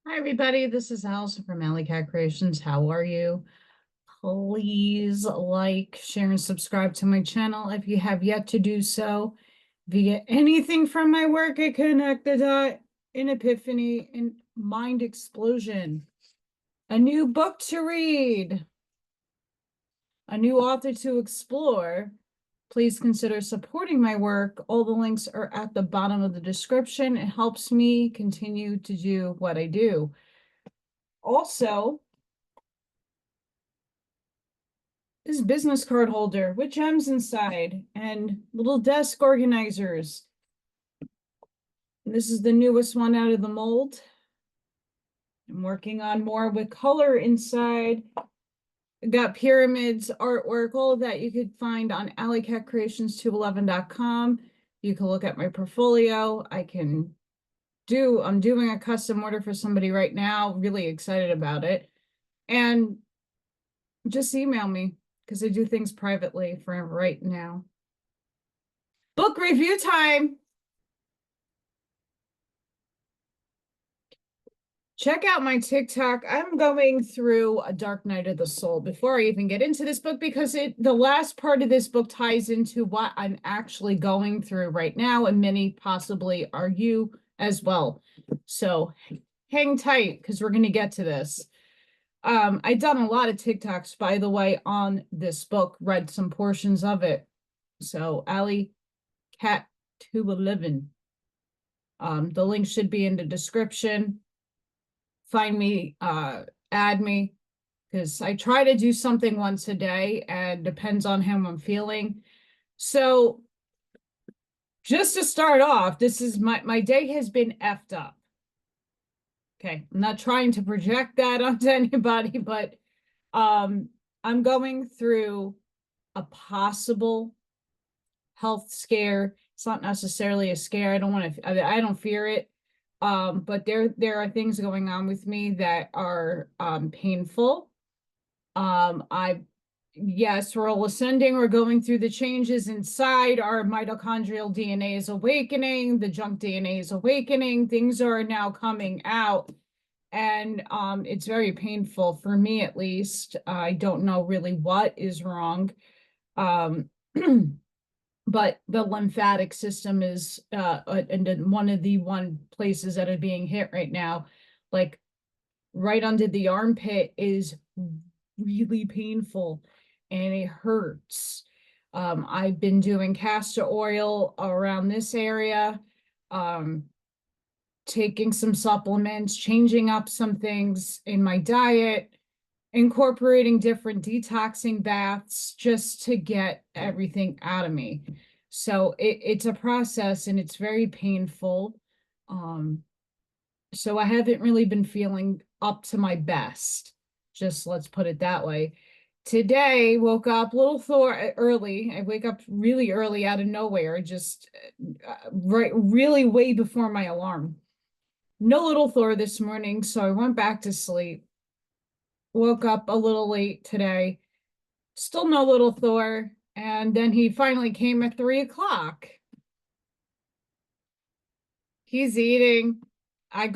Hi, everybody. This is Allison from Alley Cat Creations. How are you? Please like, share, and subscribe to my channel if you have yet to do so. If you get anything from my work, I connect the dot, an epiphany, and mind explosion. A new book to read, a new author to explore. Please consider supporting my work. All the links are at the bottom of the description. It helps me continue to do what I do. Also, this business card holder with gems inside and little desk organizers. And this is the newest one out of the mold. I'm working on more with color inside. I got pyramids, artwork, all of that you could find on alleycatcreations211.com. You can look at my portfolio. I'm doing a custom order for somebody right now. Really excited about it. And just email me because I do things privately for right now. Book review time. Check out my TikTok. I'm going through A Dark Night of the Soul before I even get into this book because the last part of this book ties into what I'm actually going through right now, and many possibly are you as well. So hang tight because we're going to get to this. I've done a lot of TikToks, by the way, on this book, read some portions of it. So Alley Cat 211. The link should be in the description. Find me, add me, because I try to do something once a day and depends on how I'm feeling. So just to start off, this is my day has been effed up. Okay, I'm not trying to project that onto anybody, but I'm going through a possible health scare. It's not necessarily a scare. I don't fear it. But there are things going on with me that are painful. Yes, we're all ascending, we're going through the changes inside. Our mitochondrial DNA is awakening, the junk DNA is awakening, things are now coming out. And it's very painful for me, at least. I don't know really what is wrong. But the lymphatic system is and one of the places that are being hit right now, like right under the armpit, is really painful and it hurts. I've been doing castor oil around this area, taking some supplements, changing up some things in my diet, incorporating different detoxing baths just to get everything out of me. So it's a process and it's very painful. So I haven't really been feeling up to my best. Just let's put it that way. Today, woke up early. I wake up really early out of nowhere, just really way before my alarm. No little Thor this morning, so I went back to sleep. Woke up a little late today. Still no little Thor. And then he finally came at 3 o'clock. He's eating. I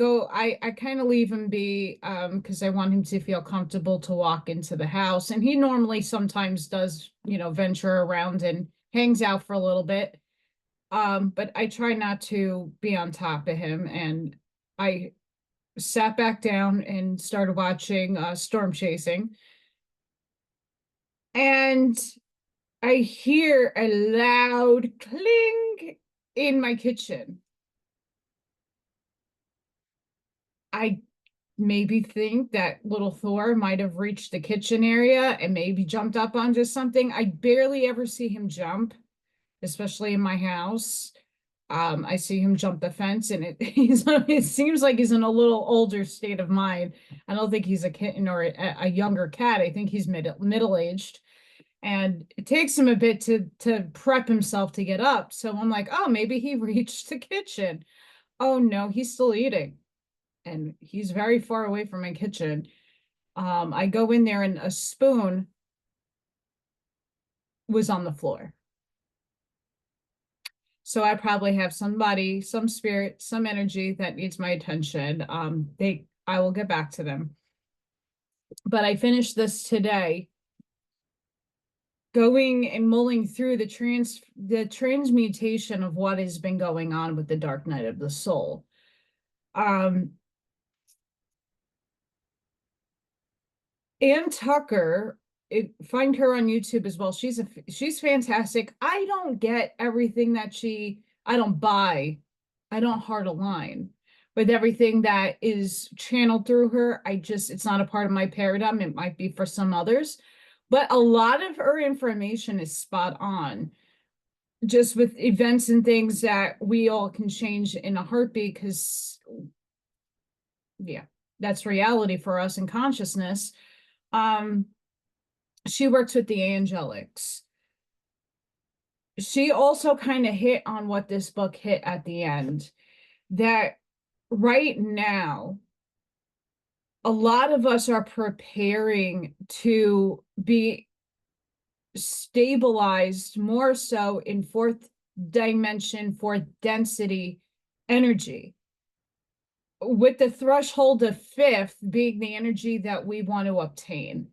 kind of leave him be because I want him to feel comfortable to walk into the house. And he normally sometimes does, venture around and hangs out for a little bit. But I try not to be on top of him. And I sat back down and started watching Storm Chasing. And I hear a loud cling in my kitchen. I maybe think that little Thor might have reached the kitchen area and maybe jumped up onto something. I barely ever see him jump, especially in my house. I see him jump the fence and it seems like he's in a little older state of mind. I don't think he's a kitten or a younger cat. I think he's middle-aged. And it takes him a bit to prep himself to get up. So I'm like, oh, maybe he reached the kitchen. Oh no, he's still eating. And he's very far away from my kitchen. I go in there and a spoon was on the floor. So I probably have somebody, some spirit, some energy that needs my attention. They I will get back to them. But I finished this today, going and mulling through the transmutation of what has been going on with the dark night of the soul. Ann Tucker, find her on YouTube as well. She's fantastic. I don't get everything that I don't buy. I don't heart align with everything that is channeled through her. It's not a part of my paradigm. It might be for some others, but a lot of her information is spot on, just with events and things that we all can change in a heartbeat, because yeah, that's reality for us in consciousness. She works with the angelics. She also kind of hit on what this book hit at the end, that right now, a lot of us are preparing to be stabilized more so in fourth dimension, fourth density energy, with the threshold of fifth being the energy that we want to obtain.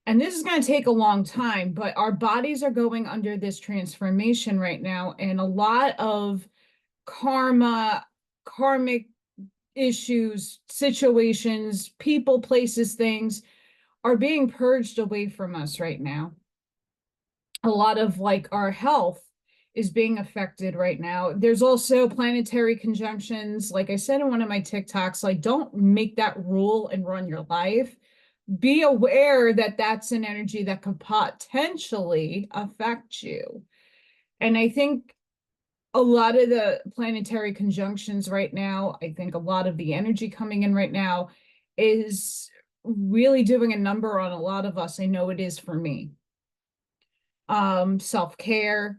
And this is going to take a long time, but our bodies are going under this transformation right now. And a lot of karmic issues, situations, people, places, things are being purged away from us right now. A lot of our health is being affected right now. There's also planetary conjunctions. Like I said in one of my TikToks, don't make that rule and run your life. Be aware that that's an energy that could potentially affect you. And I think a lot of the planetary conjunctions right now, I think a lot of the energy coming in right now is really doing a number on a lot of us. I know it is for me. Self-care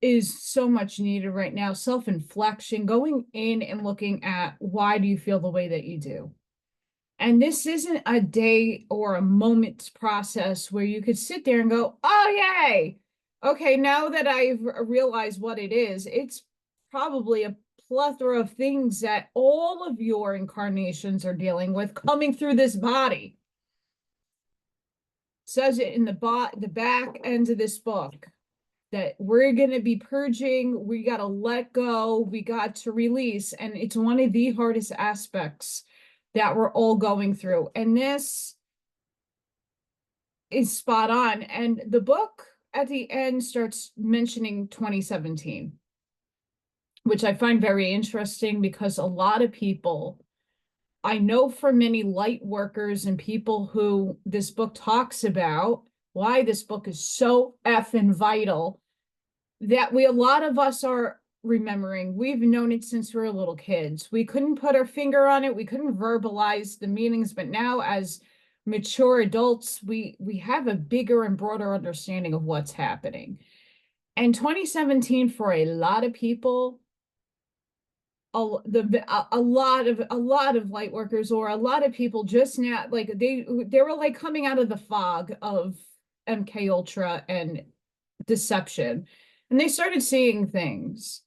is so much needed right now. Self-inflection, going in and looking at, why do you feel the way that you do? And this isn't a day or a moment's process where you could sit there and go, oh, yay. Okay, now that I've realized what it is, it's probably a plethora of things that all of your incarnations are dealing with coming through this body. It says it in the back end of this book, that we're going to be purging. We got to let go. We got to release. And it's one of the hardest aspects that we're all going through. And this is spot on. And the book at the end starts mentioning 2017, which I find very interesting, because a lot of people, I know for many light workers and people who this book talks about, why this book is so effing vital, that a lot of us are remembering. We've known it since we were little kids. We couldn't put our finger on it. We couldn't verbalize the meanings, but now as mature adults, we have a bigger and broader understanding of what's happening. And 2017, for a lot of people, a lot of light workers, or a lot of people just now, they were coming out of the fog of MK Ultra and deception, and they started seeing things.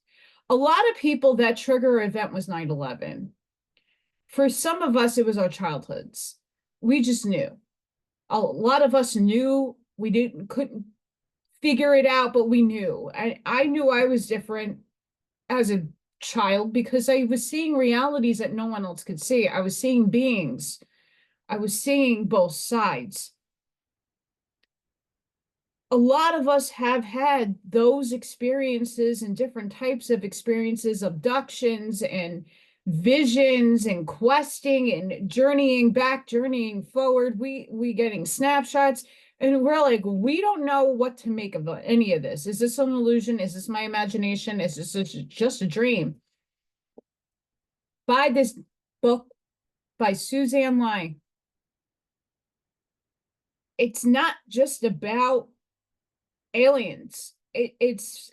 A lot of people, that trigger event was 9/11. For some of us, it was our childhoods. We just knew. A lot of us knew. We couldn't figure it out, but we knew. I knew I was different as a child, because I was seeing realities that no one else could see. I was seeing beings. I was seeing both sides. A lot of us have had those experiences, and different types of experiences, abductions and visions and questing and journeying back, journeying forward. We getting snapshots, and we're we don't know what to make of any of this. Is this an illusion? Is this my imagination? Is this just a dream? Buy this book by Suzanne Lie. It's not just about aliens. It's,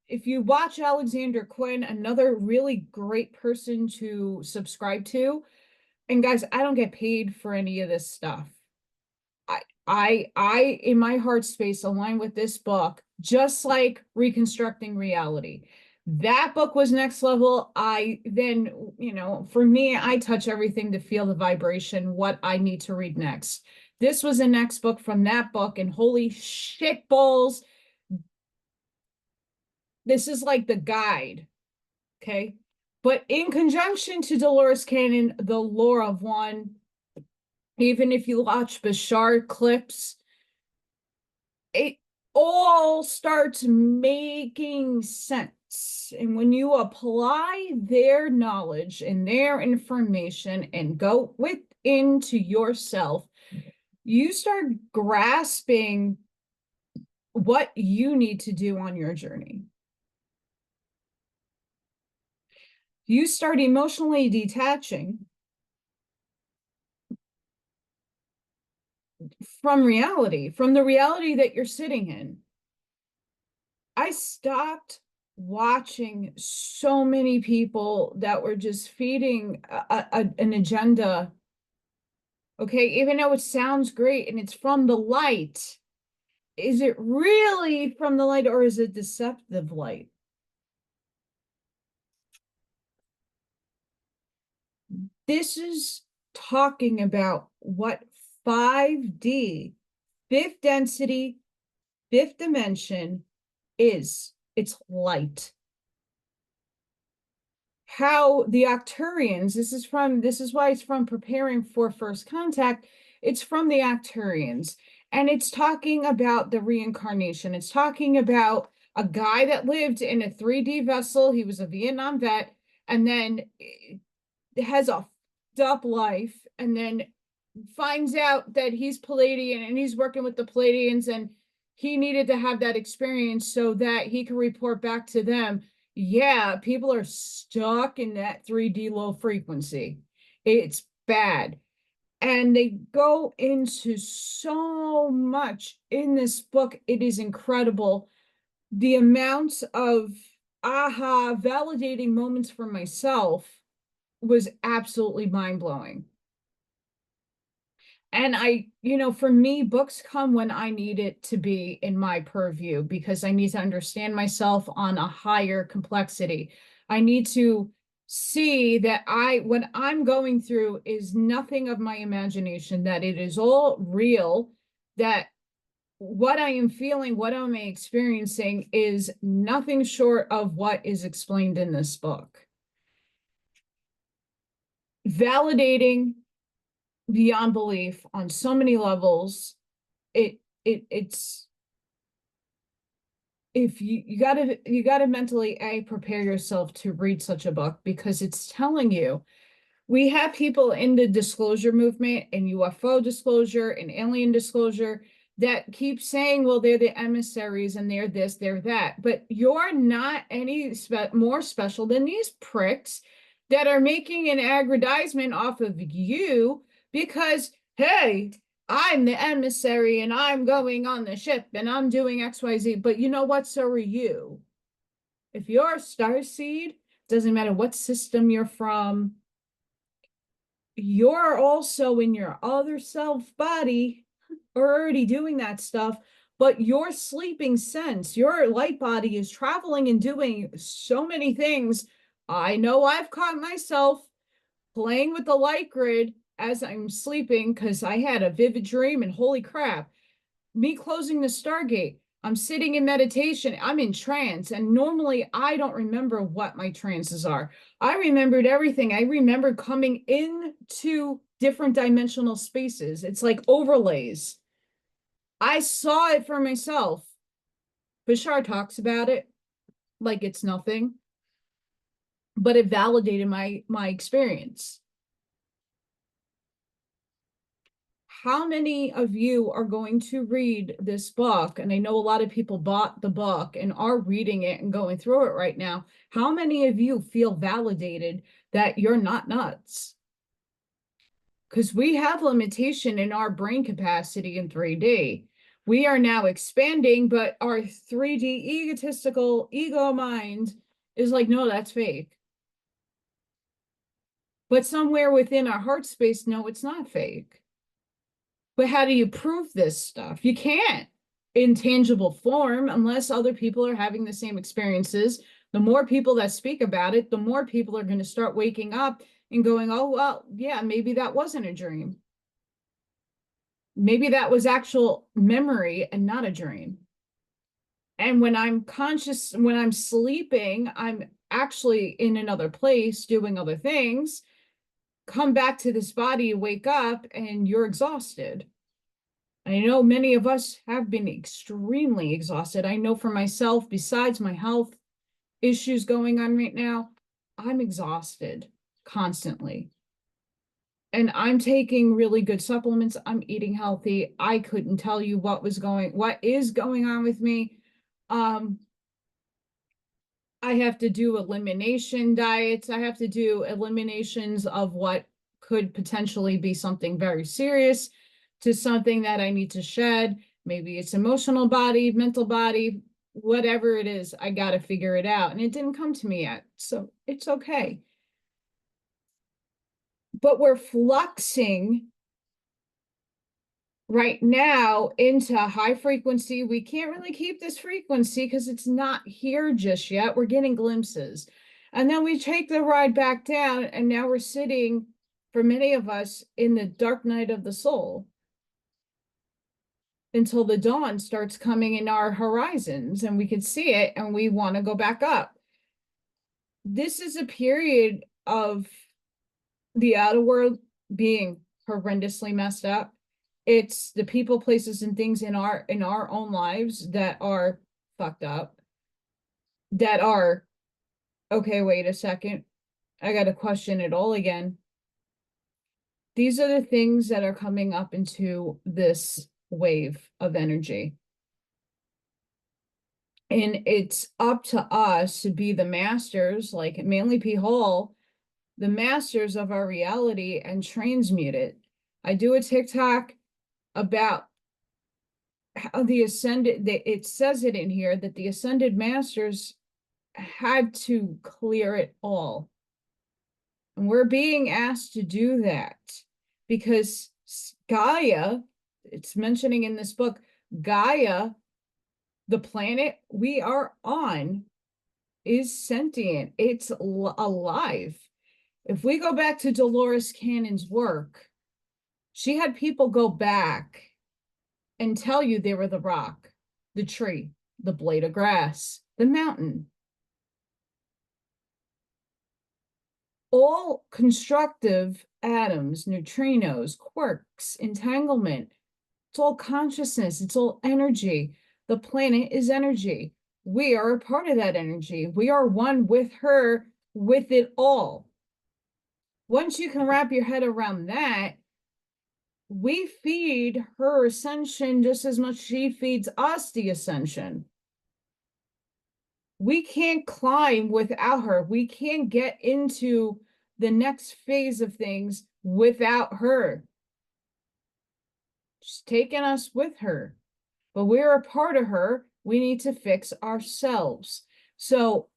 if you watch Alexander Quinn, another really great person to subscribe to. And guys, I don't get paid for any of this stuff. I in my heart space align with this book, just like reconstructing reality. That book was next level. I then, for me, I touch everything to feel the vibration, what I need to read next. This was the next book from that book, and holy shit balls, this is like the guide, okay? But in conjunction to Dolores Cannon, The Lore of One, even if you watch Bashar clips, it all starts making sense. And when you apply their knowledge and their information and go into yourself, you start grasping what you need to do on your journey. You start emotionally detaching from reality, from the reality that you're sitting in. I stopped watching so many people that were just feeding an agenda. Okay, even though it sounds great and it's from the light, is it really from the light or is it deceptive light? This is talking about what 5D, fifth density, fifth dimension is. It's light. How the Octurians, this is why it's from Preparing for First Contact. It's from the Octurians. And it's talking about the reincarnation. It's talking about a guy that lived in a 3D vessel. He was a Vietnam vet, and then has a up life, and then finds out that he's Palladian and he's working with the Palladians, and he needed to have that experience so that he can report back to them. Yeah, people are stuck in that 3D low frequency. It's bad. And they go into so much in this book. It is incredible. The amount of aha validating moments for myself was absolutely mind-blowing. And for me, books come when I need it to be in my purview, because I need to understand myself on a higher complexity. I need to see that what I'm going through is nothing of my imagination, that it is all real, that what I am feeling, what am I experiencing is nothing short of what is explained in this book. Validating beyond belief on so many levels. It's if you gotta mentally prepare yourself to read such a book, because it's telling you. We have people in the disclosure movement and UFO disclosure and alien disclosure that keep saying, well, they're the emissaries and they're this, they're that. But you're not any more special than these pricks that are making an aggrandizement off of you because, hey, I'm the emissary and I'm going on the ship and I'm doing XYZ. But you know what? So are you. If you're a starseed, doesn't matter what system you're from, you're also in your other self body already doing that stuff, but your sleeping sense, your light body is traveling and doing so many things. I know I've caught myself playing with the light grid as I'm sleeping because I had a vivid dream, and holy crap, me closing the Stargate. I'm sitting in meditation. I'm in trance. And normally I don't remember what my trances are. I remembered everything. I remembered coming into different dimensional spaces. It's like overlays. I saw it for myself. Bashar talks about it like it's nothing, but it validated my experience. How many of you are going to read this book? And I know a lot of people bought the book and are reading it and going through it right now. How many of you feel validated that you're not nuts? Because we have limitation in our brain capacity in 3D. We are now expanding, but our 3D egotistical ego mind is like, no, that's fake. But somewhere within our heart space, no, it's not fake. But how do you prove this stuff? You can't in tangible form unless other people are having the same experiences The more people that speak about it, the more people are going to start waking up and going, oh, well, yeah, maybe that wasn't a dream. Maybe that was actual memory and not a dream. And when I'm conscious, when I'm sleeping, I'm actually in another place doing other things. Come back to this body, wake up, and you're exhausted. I know many of us have been extremely exhausted. I know for myself, besides my health issues going on right now, I'm exhausted constantly. And I'm taking really good supplements. I'm eating healthy. I couldn't tell you what is going on with me. I have to do elimination diets. I have to do eliminations of what could potentially be something very serious to something that I need to shed. Maybe it's emotional body, mental body, whatever it is, I got to figure it out. And it didn't come to me yet. So it's okay. But we're fluxing right now into high frequency. We can't really keep this frequency because it's not here just yet. We're getting glimpses. And then we take the ride back down, and now we're sitting, for many of us, in the dark night of the soul until the dawn starts coming in our horizons and we can see it and we want to go back up. This is a period of the outer world being horrendously messed up. It's the people, places, and things in our own lives that are fucked up, that are, okay, wait a second, I got to question it all again. These are the things that are coming up into this wave of energy. And it's up to us to be the masters, like Manly P. Hall, the masters of our reality, and transmute it. I do a TikTok about how the ascended, it says it in here that the ascended masters had to clear it all. And we're being asked to do that because Gaia, it's mentioning in this book, Gaia, the planet we are on, is sentient. It's alive. If we go back to Dolores Cannon's work, she had people go back and tell you they were the rock, the tree, the blade of grass, the mountain. All constructive atoms, neutrinos, quarks, entanglement. It's all consciousness. It's all energy. The planet is energy. We are a part of that energy. We are one with her, with it all. Once you can wrap your head around that, we feed her ascension just as much as she feeds us the ascension. We can't climb without her. We can't get into the next phase of things without her. She's taken us with her, but we're a part of her. We need to fix ourselves. So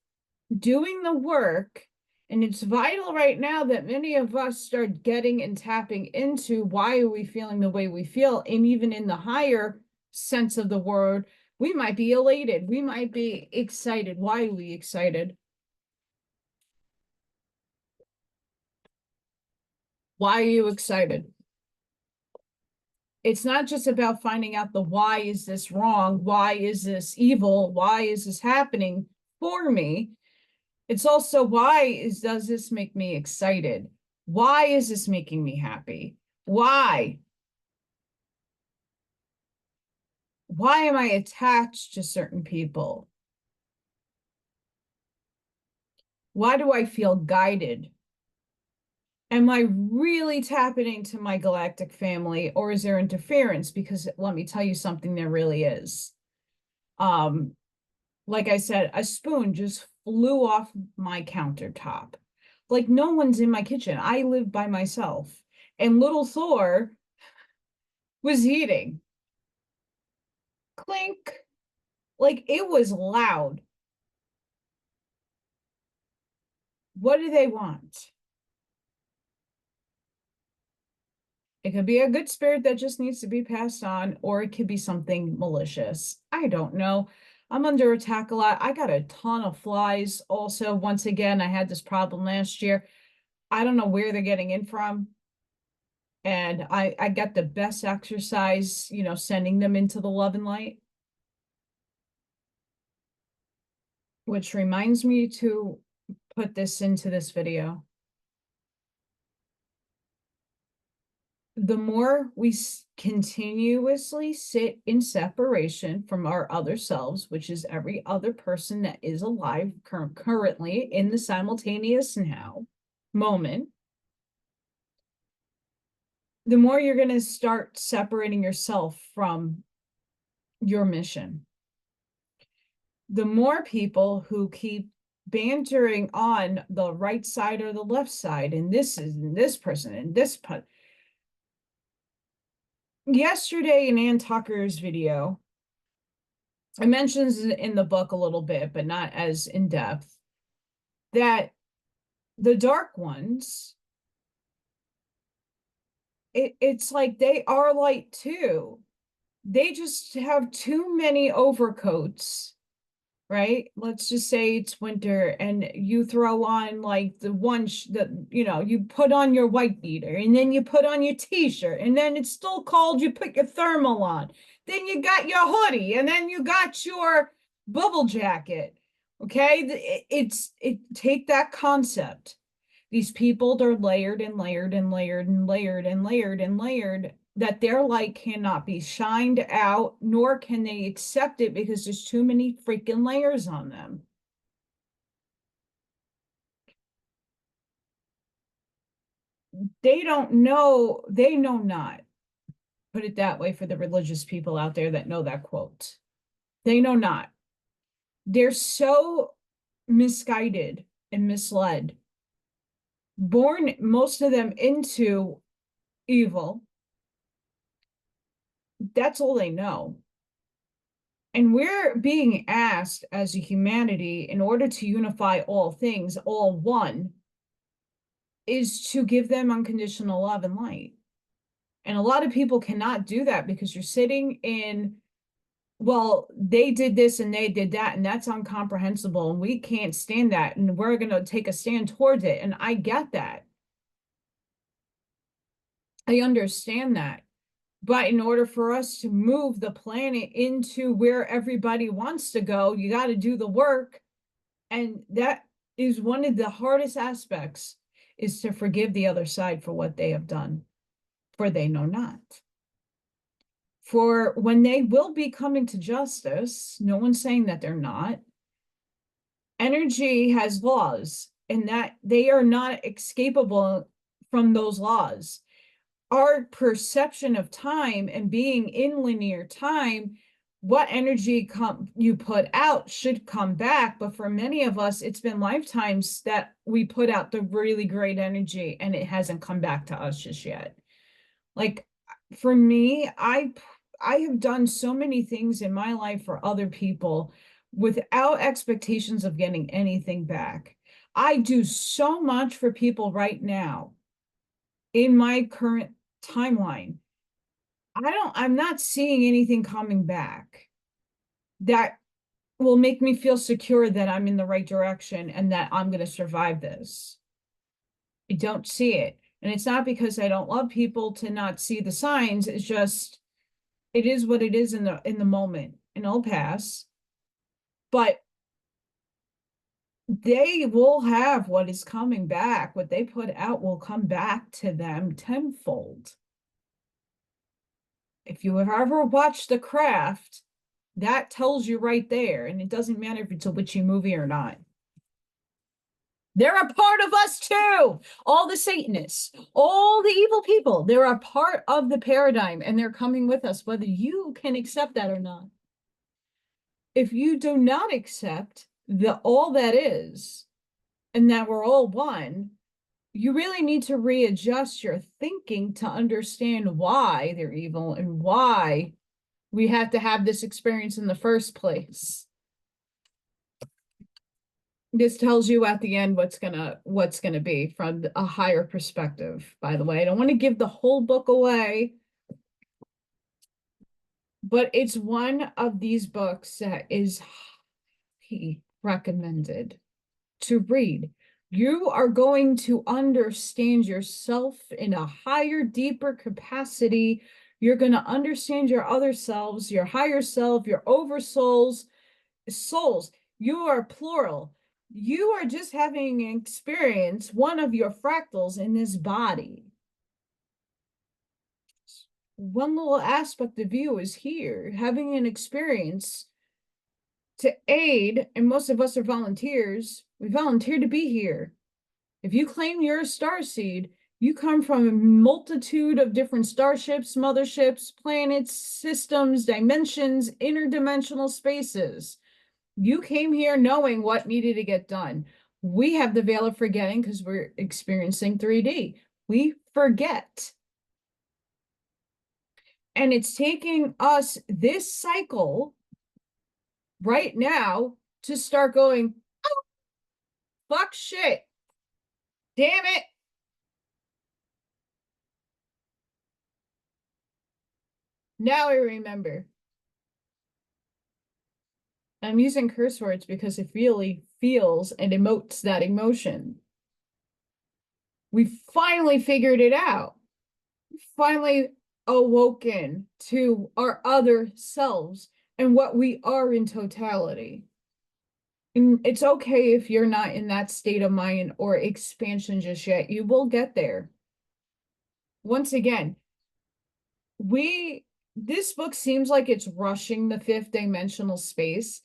doing the work, and it's vital right now that many of us start getting and tapping into why are we feeling the way we feel. And even in the higher sense of the word, we might be elated. We might be excited. Why are we excited? Why are you excited? It's not just about finding out the why is this wrong? Why is this evil? Why is this happening for me? It's also does this make me excited? Why is this making me happy? Why? Why am I attached to certain people? Why do I feel guided? Am I really tapping into my galactic family, or is there interference? Because let me tell you something, there really is. Like I said, a spoon just flew off my countertop. Like no one's in my kitchen. I live by myself. And little Thor was eating. Clink. Like it was loud. What do they want? It could be a good spirit that just needs to be passed on, or it could be something malicious. I don't know. I'm under attack a lot. I got a ton of flies. Also, once again, I had this problem last year. I don't know where they're getting in from. And I got the best exercise, sending them into the love and light. Which reminds me to put this into this video. The more we continuously sit in separation from our other selves, which is every other person that is alive currently in the simultaneous now moment, the more you're going to start separating yourself from your mission. The more people who keep bantering on the right side or the left side, and this is and this person and this yesterday in Ann Tucker's video, it mentions in the book a little bit, but not as in depth, that the dark ones, it's like they are light too. They just have too many overcoats, right? Let's just say it's winter and you throw on like the one that, you put on your white beater and then you put on your t-shirt and then it's still cold, you put your thermal on. Then you got your hoodie and then you got your bubble jacket. Okay? Take that concept. These people, they're layered and layered and layered and layered and layered and layered, that their light cannot be shined out, nor can they accept it because there's too many freaking layers on them. They don't know, they know not. Put it that way for the religious people out there that know that quote. They know not. They're so misguided and misled, born, most of them, into evil. That's all they know. And we're being asked as a humanity, in order to unify all things, all one, is to give them unconditional love and light. And a lot of people cannot do that because you're sitting in, well, they did this and they did that, and that's incomprehensible, and we can't stand that, and we're going to take a stand towards it. And I get that. I understand that. But in order for us to move the planet into where everybody wants to go, you got to do the work. And that is one of the hardest aspects, is to forgive the other side for what they have done, for they know not. For when they will be coming to justice, no one's saying that they're not. Energy has laws, and that they are not escapable from those laws. Our perception of time and being in linear time, what energy you put out should come back. But for many of us, it's been lifetimes that we put out the really great energy and it hasn't come back to us just yet. Like for me, I have done so many things in my life for other people without expectations of getting anything back. I do so much for people right now in my current timeline. I'm not seeing anything coming back that will make me feel secure that I'm in the right direction and that I'm going to survive this. I don't see it. And it's not because I don't love people to not see the signs. It's just, it is what it is in the moment, and it'll pass. But they will have what is coming back. What they put out will come back to them tenfold. If you have ever watched The Craft, that tells you right there. And it doesn't matter if it's a witchy movie or not. They're a part of us too. All the Satanists, all the evil people, they're a part of the paradigm, and they're coming with us, whether you can accept that or not. If you do not accept all that is, and that we're all one, you really need to readjust your thinking to understand why they're evil and why we have to have this experience in the first place. This tells you at the end what's gonna be from a higher perspective. By the way, I don't want to give the whole book away. but it's one of these books that is highly recommended to read. You are going to understand yourself in a higher, deeper capacity. You're going to understand your other selves, your higher self, your oversouls, souls. You are plural. You are just having an experience, one of your fractals in this body. One little aspect of you is here, having an experience to aid, and most of us are volunteers. We volunteer to be here. If you claim you're a starseed, you come from a multitude of different starships, motherships, planets, systems, dimensions, interdimensional spaces. You came here knowing what needed to get done. We have the veil of forgetting because we're experiencing 3D. We forget. And it's taking us this cycle right now to start going, oh, fuck shit. Damn it. Now I remember. I'm using curse words because it really feels and emotes that emotion. We finally figured it out. Finally awoken to our other selves and what we are in totality. And it's okay if you're not in that state of mind or expansion just yet. You will get there. Once again, this book seems like it's rushing the fifth dimensional space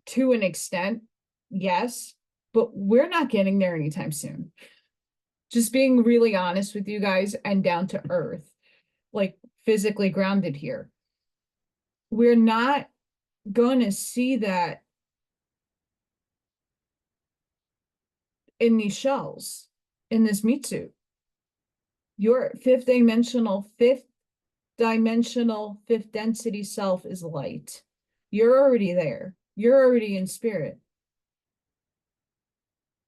to an extent, yes, but we're not getting there anytime soon. Just being really honest with you guys and down to earth, like physically grounded here. We're not going to see that in these shells, in this meat suit. Your fifth dimensional, fifth density self is light. You're already there. You're already in spirit.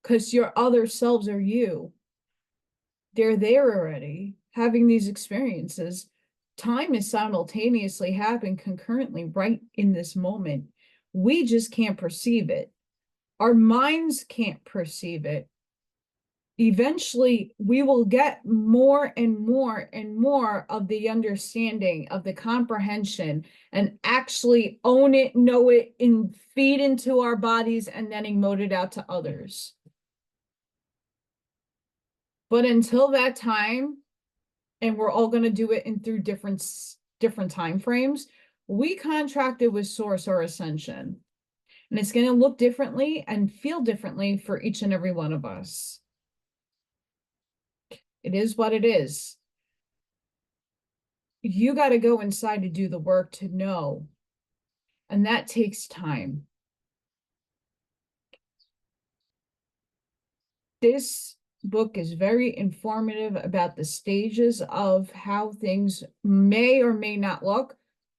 Because your other selves are you. They're there already, having these experiences. Time is simultaneously happening concurrently right in this moment. We just can't perceive it. Our minds can't perceive it. Eventually, we will get more and more and more of the understanding, of the comprehension, and actually own it, know it, and feed into our bodies, and then emote it out to others. But until that time, and we're all going to do it in through different time frames, we contracted with source or ascension, and it's going to look differently and feel differently for each and every one of us. It is what it is. You got to go inside to do the work to know, and that takes time. This book is very informative about the stages of how things may or may not look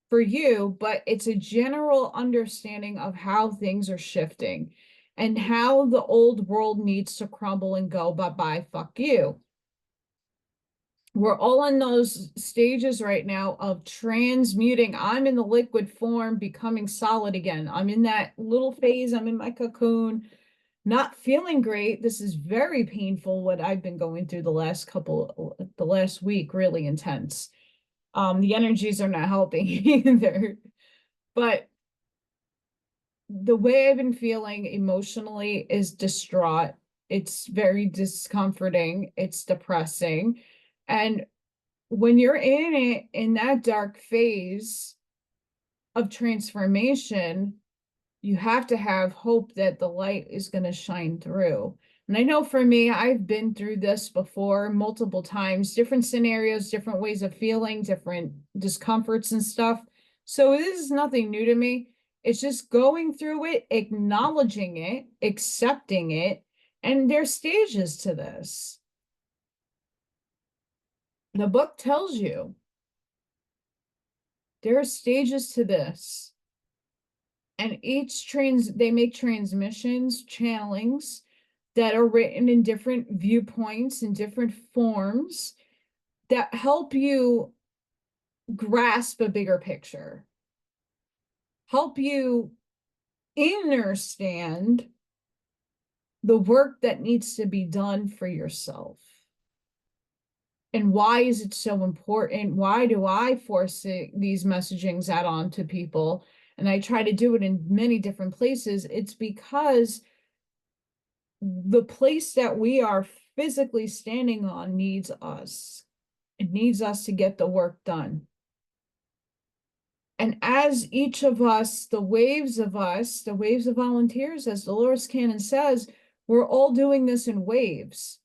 for you, but it's a general understanding of how things are shifting and how the old world needs to crumble and go bye-bye, fuck you. We're all in those stages right now of transmuting. I'm in the liquid form, becoming solid again. I'm in that little phase. I'm in my cocoon, not feeling great. This is very painful, what I've been going through the last week, really intense. The energies are not helping either. But the way I've been feeling emotionally is distraught. It's very discomforting. It's depressing. And when you're in it, in that dark phase of transformation, you have to have hope that the light is going to shine through. And I know for me, I've been through this before multiple times, different scenarios, different ways of feeling, different discomforts and stuff. So this is nothing new to me. It's just going through it, acknowledging it, accepting it, and there's stages to this. The book tells you there are stages to this. And they make transmissions, channelings that are written in different viewpoints and different forms that help you grasp a bigger picture, help you understand the work that needs to be done for yourself. And why is it so important? Why do I force these messagings out onto people? And I try to do it in many different places. It's because the place that we are physically standing on needs us. It needs us to get the work done. And as each of us, the waves of volunteers, as Dolores Cannon says, we're all doing this in waves.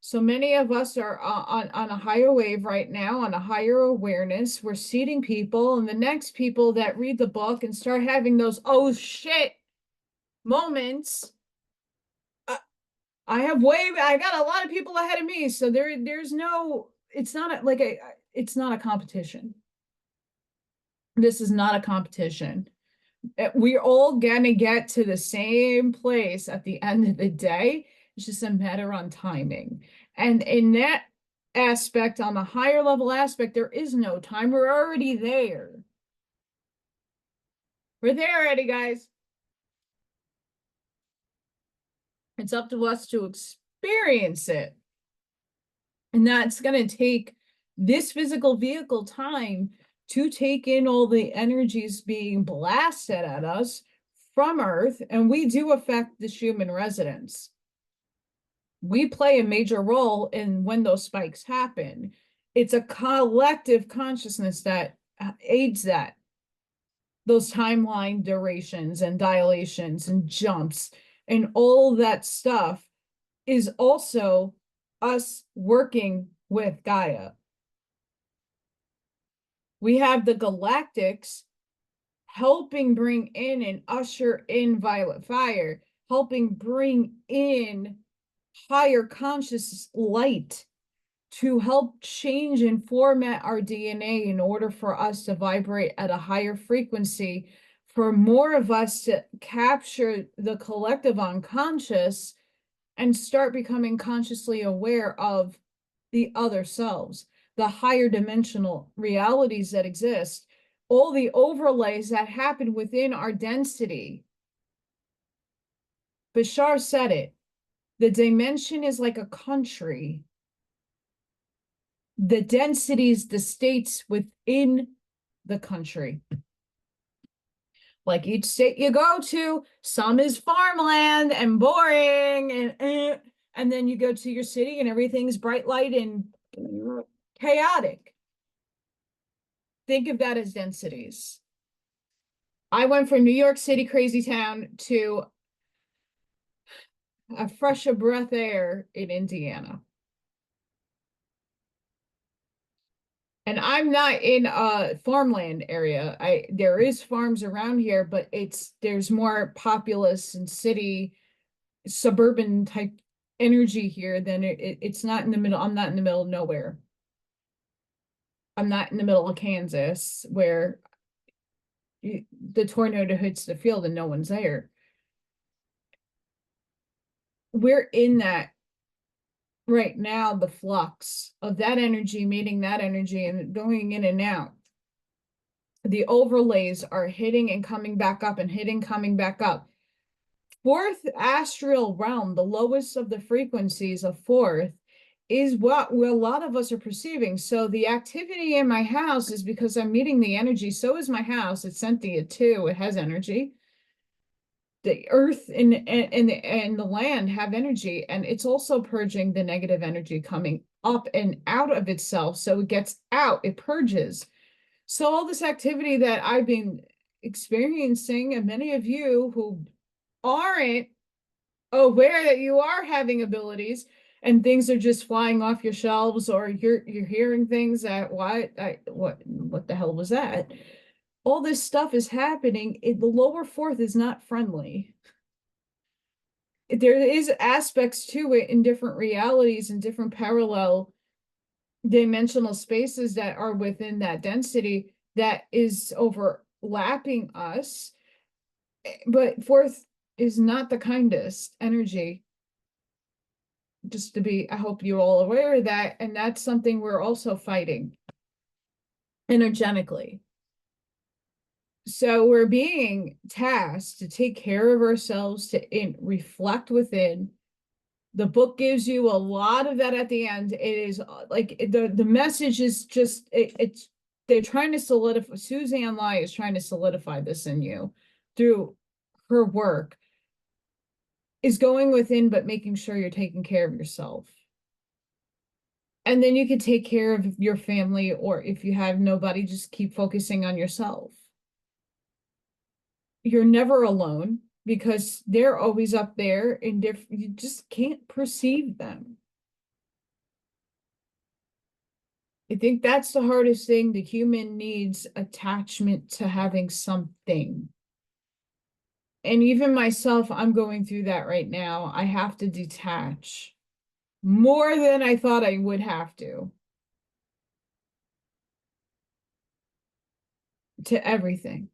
So many of us are on a higher wave right now, on a higher awareness. We're seeding people, and the next people that read the book and start having those oh shit moments. I got a lot of people ahead of me, so there's no. It's not it's not a competition. This is not a competition. We're all gonna get to the same place at the end of the day. It's just a matter on timing. And in that aspect, on the higher level aspect, there is no time. We're already there. We're there already, guys. It's up to us to experience it. And that's going to take this physical vehicle time to take in all the energies being blasted at us from Earth. And we do affect the human residents. We play a major role in when those spikes happen. It's a collective consciousness that aids that. Those timeline durations and dilations and jumps and all that stuff is also us working with Gaia. We have the galactics helping bring in and usher in violet fire, helping bring in higher conscious light to help change and format our DNA in order for us to vibrate at a higher frequency, for more of us to capture the collective unconscious and start becoming consciously aware of the other selves, the higher dimensional realities that exist, all the overlays that happen within our density. Bashar said it. The dimension is like a country. The densities, the states within the country. Like each state you go to, some is farmland and boring, and then you go to your city and everything's bright light and chaotic. Think of that as densities. I went from New York City, crazy town, to a fresher breath air in Indiana. And I'm not in a farmland area. There is farms around here, but there's more populous and city, suburban type energy here than it's not in the middle. I'm not in the middle of nowhere. I'm not in the middle of Kansas where the tornado hits the field and no one's there. We're in that right now, the flux of that energy meeting that energy and going in and out. The overlays are hitting and coming back up and hitting, coming back up. Fourth astral realm, the lowest of the frequencies of fourth, is what a lot of us are perceiving. So the activity in my house is because I'm meeting the energy. So is my house. It's sentient too. It has energy. The earth and the land have energy, and it's also purging the negative energy coming up and out of itself. So it gets out, it purges. So all this activity that I've been experiencing, and many of you who aren't aware that you are having abilities and things are just flying off your shelves, or you're hearing things that what the hell was that? All this stuff is happening. The lower fourth is not friendly. There is aspects to it in different realities and different parallel dimensional spaces that are within that density that is overlapping us. But fourth is not the kindest energy. I hope you're all aware of that. And that's something we're also fighting. energetically. So we're being tasked to take care of ourselves, to reflect within. The book gives you a lot of that at the end. It is like the message is just it's they're trying to solidify. Suzanne Lie is trying to solidify this in you through her work, is going within, but making sure you're taking care of yourself. And then you can take care of your family, or if you have nobody, just keep focusing on yourself. You're never alone because they're always up there and you just can't perceive them. I think that's the hardest thing. The human needs attachment to having something. And even myself, I'm going through that right now. I have to detach more than I thought I would have to everything.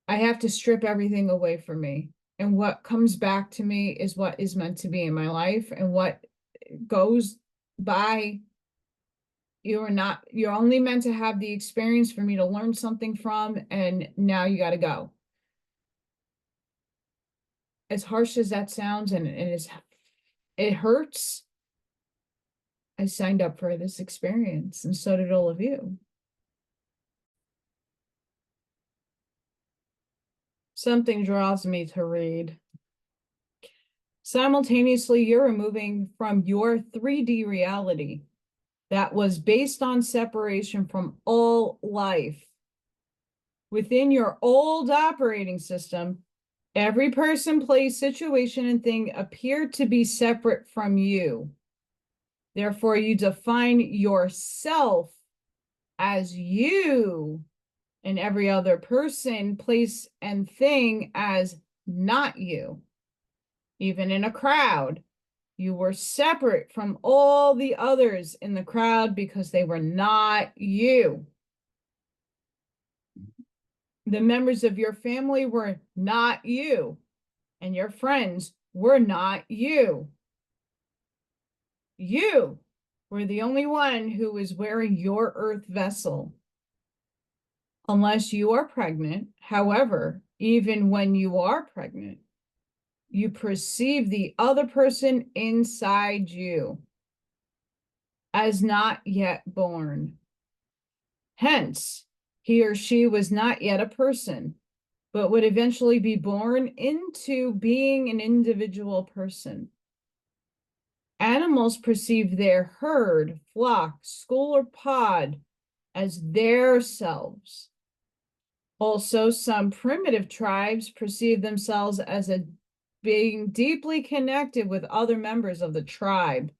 I have to strip everything away from me. And what comes back to me is what is meant to be in my life, and what goes by. You're only meant to have the experience for me to learn something from, and now you got to go. As harsh as that sounds, and it hurts. I signed up for this experience, and so did all of you. Something draws me to read. Simultaneously, you're removing from your 3D reality that was based on separation from all life. Within your old operating system, every person, place, situation, and thing appeared to be separate from you. Therefore, you define yourself as you, and every other person, place, and thing as not you. Even in a crowd, you were separate from all the others in the crowd because they were not you. The members of your family were not you, and your friends were not you. You were the only one who was wearing your earth vessel. Unless you are pregnant, however, even when you are pregnant, you perceive the other person inside you as not yet born. Hence, he or she was not yet a person, but would eventually be born into being an individual person. Animals perceive their herd, flock, school, or pod as their selves. Also, some primitive tribes perceive themselves as being deeply connected with other members of the tribe.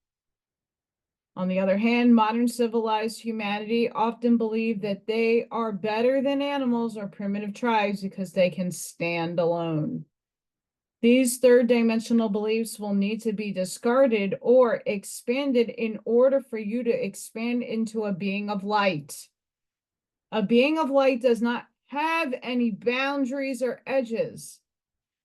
On the other hand, modern civilized humanity often believe that they are better than animals or primitive tribes because they can stand alone. These third-dimensional beliefs will need to be discarded or expanded in order for you to expand into a being of light. A being of light does not have any boundaries or edges.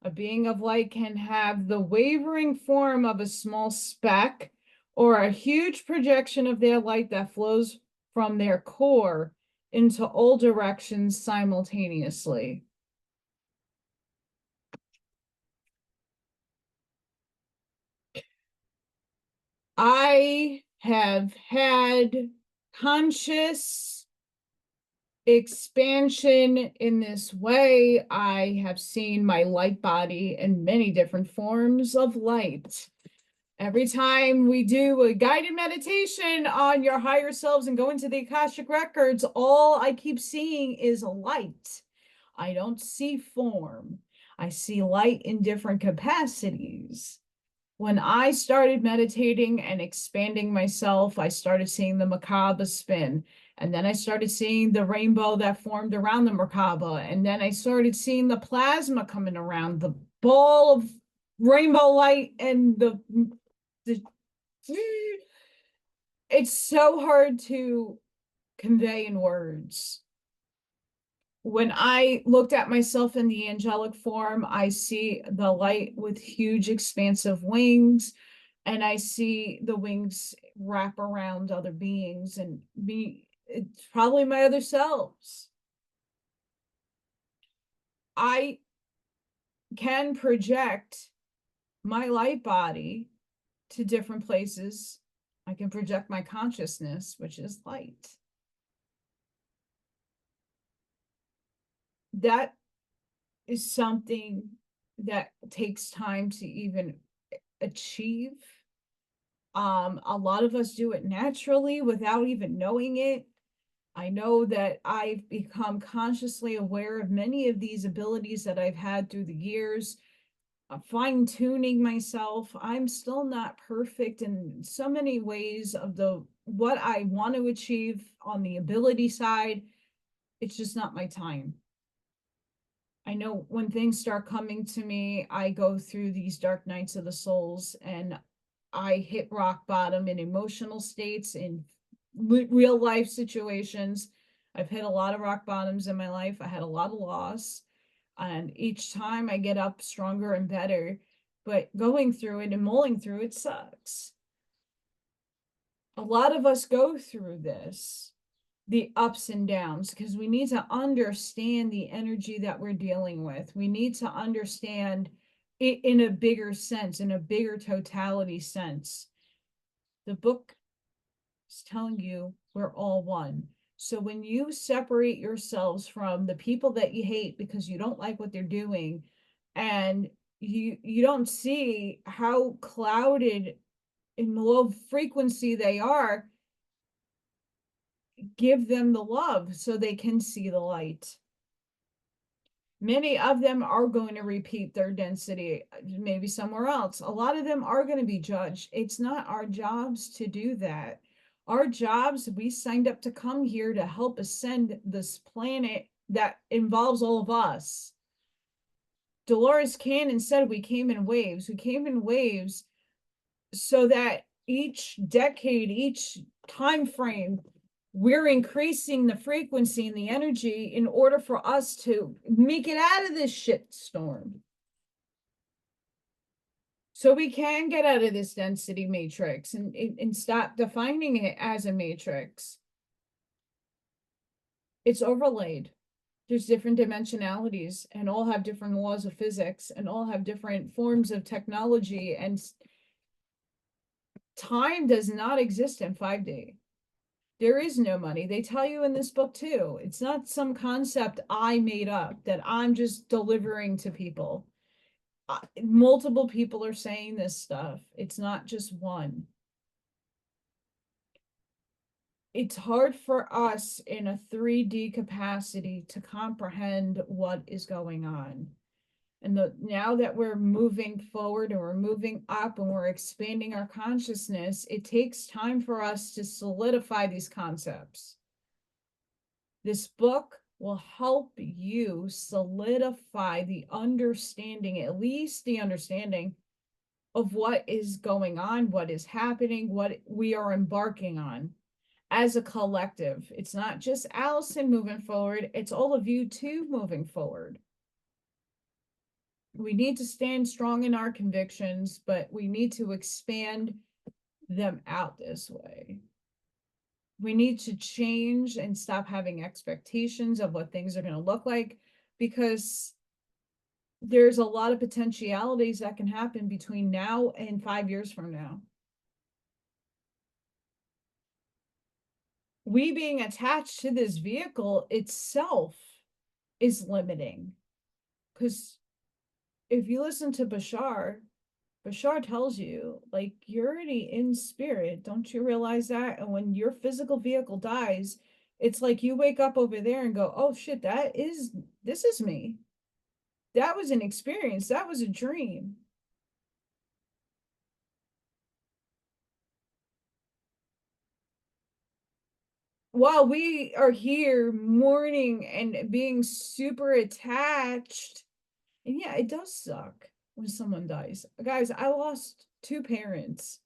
A being of light can have the wavering form of a small speck or a huge projection of their light that flows from their core into all directions simultaneously. I have had conscious expansion in this way. I have seen my light body in many different forms of light. Every time we do a guided meditation on your higher selves and go into the Akashic records, all I keep seeing is light. I don't see form. I see light in different capacities. When I started meditating and expanding myself, I started seeing the Merkaba spin. And then I started seeing the rainbow that formed around the Merkaba. And then I started seeing the plasma coming around, the ball of rainbow light, and the it's so hard to convey in words. When I looked at myself in the angelic form, I see the light with huge expansive wings, and I see the wings wrap around other beings and be It's probably my other selves. I can project my light body to different places. I can project my consciousness, which is light. That is something that takes time to even achieve. A lot of us do it naturally without even knowing it. I know that I've become consciously aware of many of these abilities that I've had through the years, fine tuning myself. I'm still not perfect in so many ways of the what I want to achieve on the ability side. It's just not my time. I know when things start coming to me, I go through these dark nights of the souls and I hit rock bottom in emotional states, in real life situations. I've hit a lot of rock bottoms in my life. I had a lot of loss. And each time I get up stronger and better. But going through it and mulling through it sucks. A lot of us go through this, the ups and downs, because we need to understand the energy that we're dealing with. We need to understand it in a bigger sense, in a bigger totality sense. The book is telling you we're all one. So when you separate yourselves from the people that you hate because you don't like what they're doing, and you don't see how clouded in low frequency they are, give them the love so they can see the light. Many of them are going to repeat their density, maybe somewhere else. A lot of them are going to be judged. It's not our jobs to do that. Our jobs, we signed up to come here to help ascend this planet that involves all of us. Dolores Cannon said we came in waves. We came in waves so that each decade, each time frame, we're increasing the frequency and the energy in order for us to make it out of this shit storm. So we can get out of this density matrix and stop defining it as a matrix. It's overlaid. There's different dimensionalities and all have different laws of physics and all have different forms of technology, and time does not exist in 5D. There is no money. They tell you in this book too. It's not some concept I made up that I'm just delivering to people. Multiple people are saying this stuff. It's not just one. It's hard for us in a 3D capacity to comprehend what is going on. And now that we're moving forward and we're moving up and we're expanding our consciousness, it takes time for us to solidify these concepts. This book will help you solidify the understanding, at least the understanding of what is going on, what is happening, what we are embarking on as a collective. It's not just Allison moving forward, it's all of you too moving forward. We need to stand strong in our convictions, but we need to expand them out this way. We need to change and stop having expectations of what things are going to look like, because there's a lot of potentialities that can happen between now and 5 years from now. We being attached to this vehicle itself is limiting, because if you listen to Bashar tells you, like, you're already in spirit. Don't you realize that? And when your physical vehicle dies, it's like you wake up over there and go, oh shit, this is me. That was an experience. That was a dream. While we are here mourning and being super attached, and yeah, it does suck when someone dies. Guys, I lost 2 parents.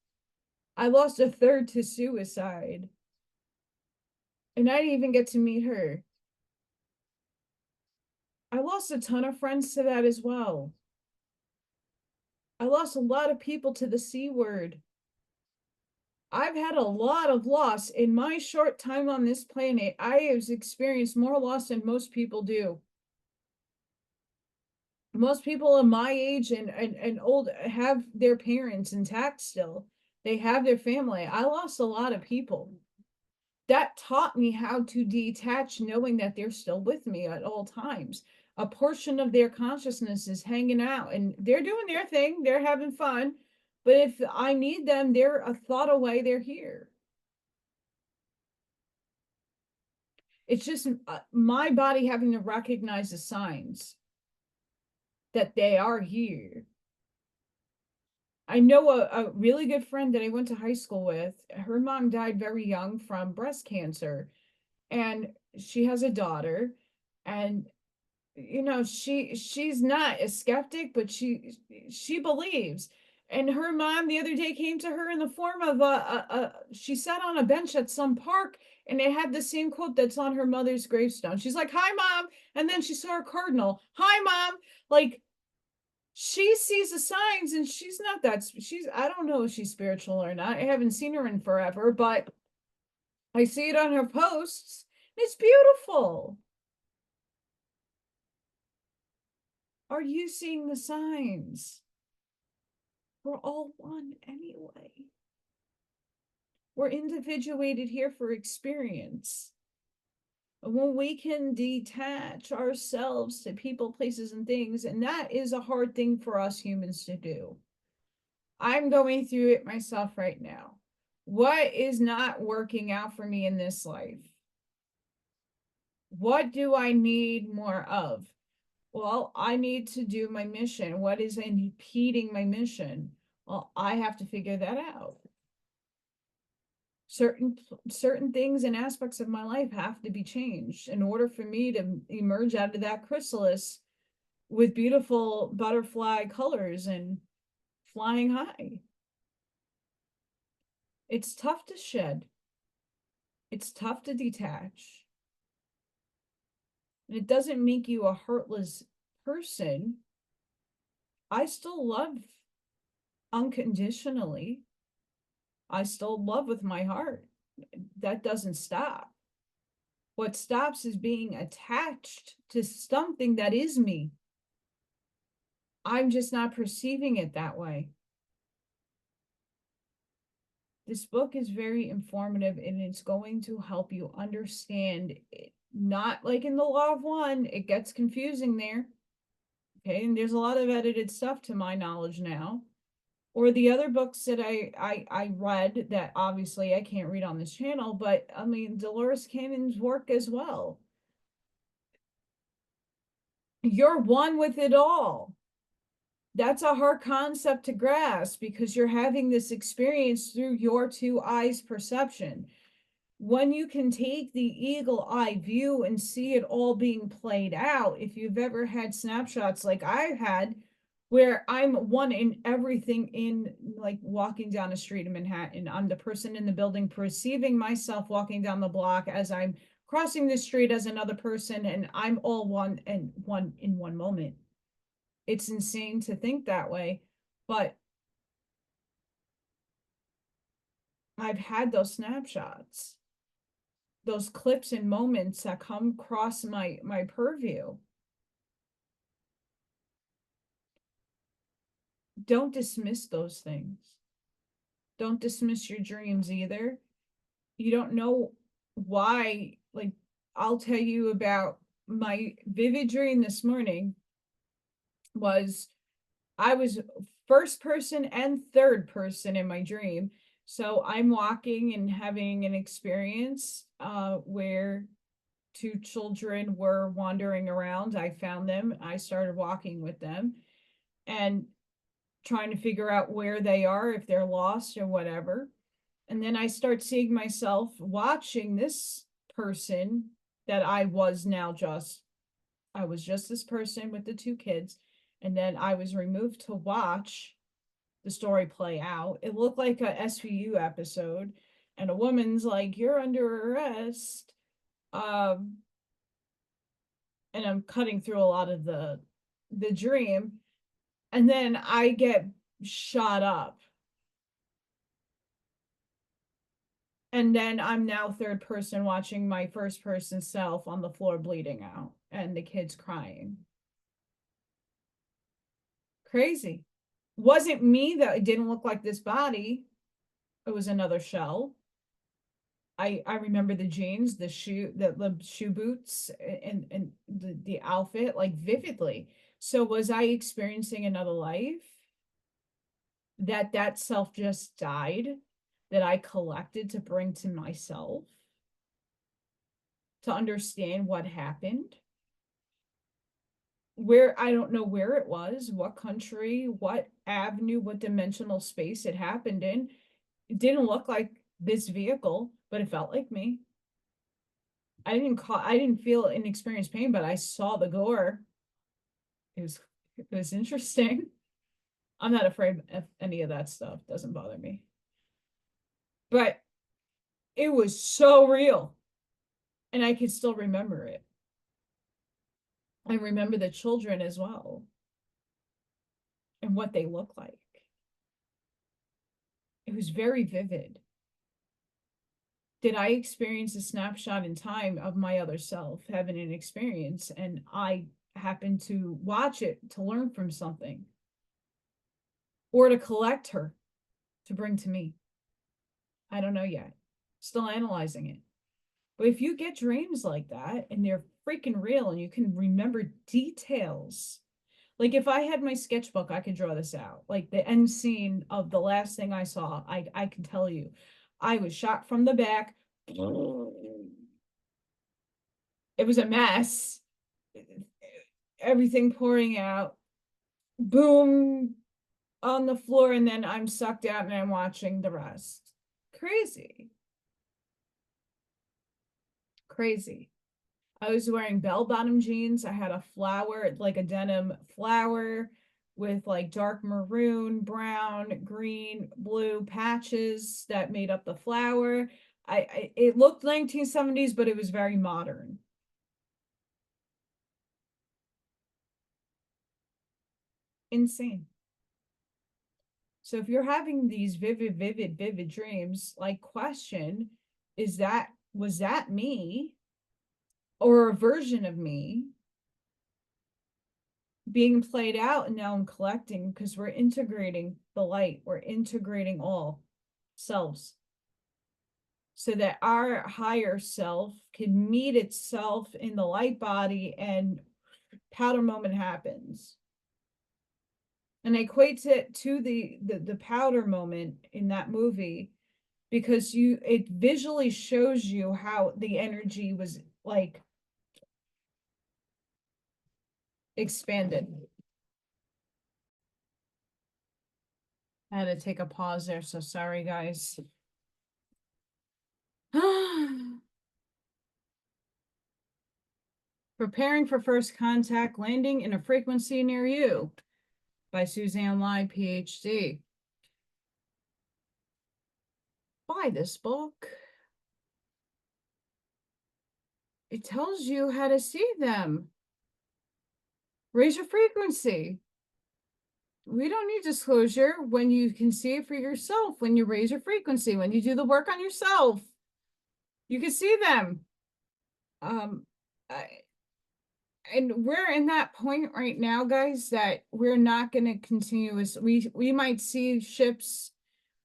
I lost a third to suicide. And I didn't even get to meet her. I lost a ton of friends to that as well. I lost a lot of people to the C word. I've had a lot of loss in my short time on this planet. I have experienced more loss than most people do. Most people of my age and old have their parents intact still. They have their family. I lost a lot of people. That taught me how to detach, knowing that they're still with me at all times. A portion of their consciousness is hanging out and they're doing their thing, they're having fun. But if I need them, they're a thought away, they're here. It's just my body having to recognize the signs that they are here. I know a really good friend that I went to high school with. Her mom died very young from breast cancer, and she has a daughter. And she's not a skeptic, but she believes. And her mom the other day came to her in the form of she sat on a bench at some park, and it had the same quote that's on her mother's gravestone. She's like, "Hi, Mom." And then she saw a cardinal. "Hi, Mom." Like, she sees the signs, and she's not that, I don't know if she's spiritual or not. I haven't seen her in forever, but I see it on her posts. It's beautiful. Are you seeing the signs? We're all one anyway. We're individuated here for experience. And when we can detach ourselves to people, places, and things, and that is a hard thing for us humans to do. I'm going through it myself right now. What is not working out for me in this life? What do I need more of? Well, I need to do my mission. What is impeding my mission? Well, I have to figure that out. Certain things and aspects of my life have to be changed in order for me to emerge out of that chrysalis with beautiful butterfly colors and flying high. It's tough to shed. It's tough to detach. And it doesn't make you a heartless person. I still love unconditionally. I still love with my heart. That doesn't stop. What stops is being attached to something that is me. I'm just not perceiving it that way. This book is very informative, and it's going to help you understand it. Not like in the Law of One, it gets confusing there. Okay, and there's a lot of edited stuff to my knowledge now. Or the other books that I read that obviously I can't read on this channel, but I mean, Dolores Cannon's work as well. You're one with it all. That's a hard concept to grasp because you're having this experience through your two eyes perception. When you can take the eagle eye view and see it all being played out, if you've ever had snapshots like I've had, where I'm one in everything, in like walking down a street in Manhattan, I'm the person in the building perceiving myself walking down the block as I'm crossing the street as another person, and I'm all one and one in one moment. It's insane to think that way, but I've had those snapshots, those clips and moments that come across my purview. Don't dismiss those things. Don't dismiss your dreams either. You don't know why. Like, I'll tell you about my vivid dream this morning. Was I was first person and third person in my dream. So I'm walking and having an experience where two children were wandering around. I found them. I started walking with them and trying to figure out where they are, if they're lost or whatever. And then I start seeing myself watching this person that I was just this person with the two kids. And then I was removed to watch the story play out. It looked like a SVU episode, and a woman's like, "You're under arrest." And I'm cutting through a lot of the dream, and then I get shot up. And then I'm now third person watching my first person self on the floor bleeding out and the kids crying. Crazy. Wasn't me, that it didn't look like this body. It was another shell. I remember the jeans, the shoe boots, and the outfit like vividly. So was I experiencing another life? That self just died, that I collected to bring to myself to understand what happened? Where, I don't know where it was, what country, what avenue, what dimensional space it happened in. It didn't look like this vehicle, but it felt like me. I didn't feel and experience pain, but I saw the gore. It was interesting. I'm not afraid of any of that stuff. Doesn't bother me. But it was so real. And I can still remember it. I remember the children as well. And what they look like. It was very vivid. Did I experience a snapshot in time of my other self having an experience, and I happened to watch it to learn from something or to collect her to bring to me? I don't know yet. Still analyzing it. But if you get dreams like that and they're freaking real and you can remember details, like if I had my sketchbook, I could draw this out. Like the end scene of the last thing I saw, I can tell you. I was shot from the back. It was a mess. Everything pouring out. Boom on the floor, and then I'm sucked out and I'm watching the rest. Crazy. Crazy. I was wearing bell-bottom jeans. I had a flower, like a denim flower with like dark maroon, brown, green, blue patches that made up the flower. It looked 1970s, but it was very modern. Insane. So if you're having these vivid dreams, like question, was that me or a version of me being played out? And now I'm collecting, because we're integrating the light. We're integrating all selves so that our higher self can meet itself in the light body and powder moment happens. And I equate it to the powder moment in that movie, because it visually shows you how the energy was like expanded. I had to take a pause there, so sorry, guys. Preparing for First Contact, Landing in a Frequency Near You by Suzanne Lie Ph.D. Buy this book. It tells you how to see them. Raise your frequency. We don't need disclosure when you can see it for yourself, when you raise your frequency, when you do the work on yourself. You can see them. And we're in that point right now, guys, that we're not going to we might see ships,